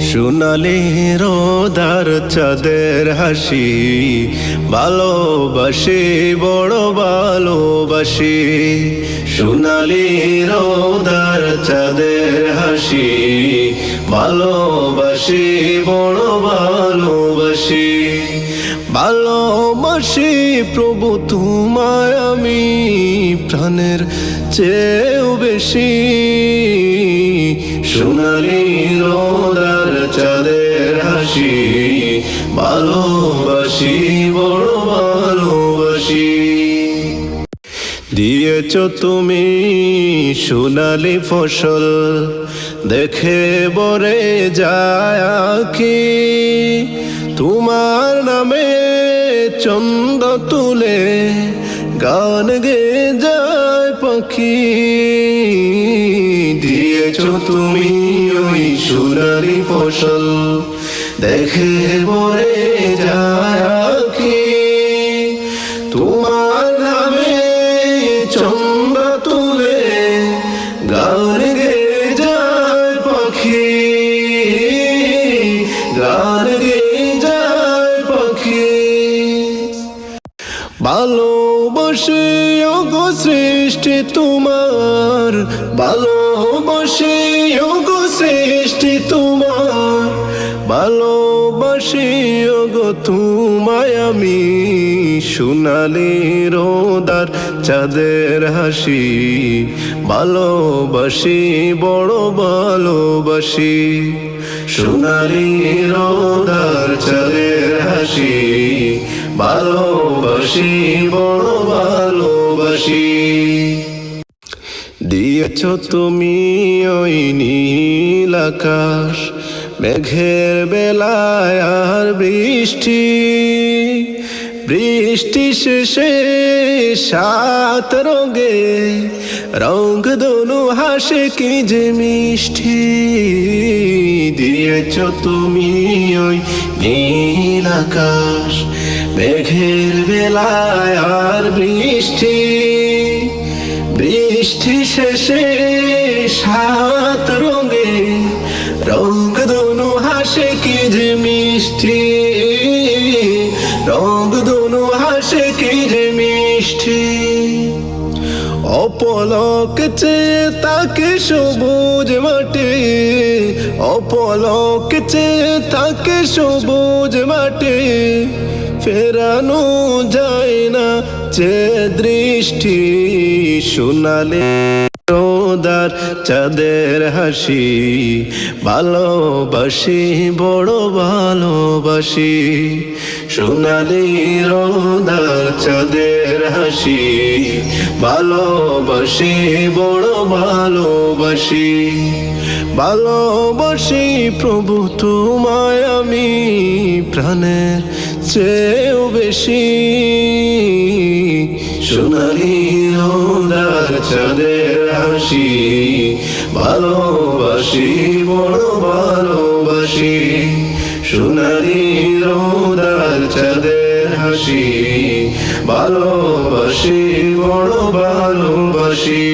সোনালি রোদার চাঁদের হাসি ভালোবাসি বড় ভালোবাসি। সোনালি রোদার চাঁদের হাসি ভালোবাসি বড় ভালোবাসি। ভালোবাসি প্রভু তোমায় আমি প্রাণের চেয়েও বেশি। সোনালি রোদার চাঁদের হাসি ভালোবাসি বড় ভালোবাসি। দিয়েছ তুমি সোনালি ফসল দেখে বরে যায় আঁখি। তোমার নামে চন্দ্র তুলে গান গেয়ে যায় পাখি। দিয়েছ তুমি ওই সোনালি ফসল দেখে বরে যায় আঁখি। তোমার নামে চন্দ্র তুলে গান গেয়ে যায় পাখি, গান গেয়ে যায় পাখি। ভালোবাসি ওগো সৃষ্টি তোমার, ভালোবাসি ওগো সৃষ্টি তোমার, ভালোবাসি ওগো তোমায় আমি। সোনালি রোদার চাঁদের হাসি ভালোবাসি বড় ভালোবাসি। সোনালি রোদার চাঁদের হাসি ভালোবাসি বড় ভালোবাসি। দিয়েছ তুমি ওই নীল আকাশ মেঘের বেলায় আর বৃষ্টি। বৃষ্টি শেষে সাত রঙে রঙ দোনো হাসে কি যে মিষ্টি। দিয়েছ তুমি ওই নীল আকাশ মেঘের বেলায় আর বৃষ্টি। বৃষ্টি শেষে সাত রঙে রঙ দোনো হাসে কি যে মিষ্টি, রঙ দোনো হাসে কি যে মিষ্টি। অপলক চেয়ে তাকে সবুজ মাঠে, অপলক চেয়ে তাকে সবুজ মাঠে ফেরানো যায় না যে দৃষ্টি। সোনালি রোদার চাঁদের হাসি ভালোবাসি বড় ভালোবাসি। সোনালি রোদার চাঁদের হাসি ভালোবাসি বড় ভালোবাসি। ভালোবাসি প্রভু তোমায় আমি প্রাণের চেয়েও বেশি। সোনালি রোদার চাঁদের হাসি ভালোবাসি বড় ভালোবাসি। সোনালি রোদার চাঁদের হাসি ভালোবাসি বড় ভালোবাসি।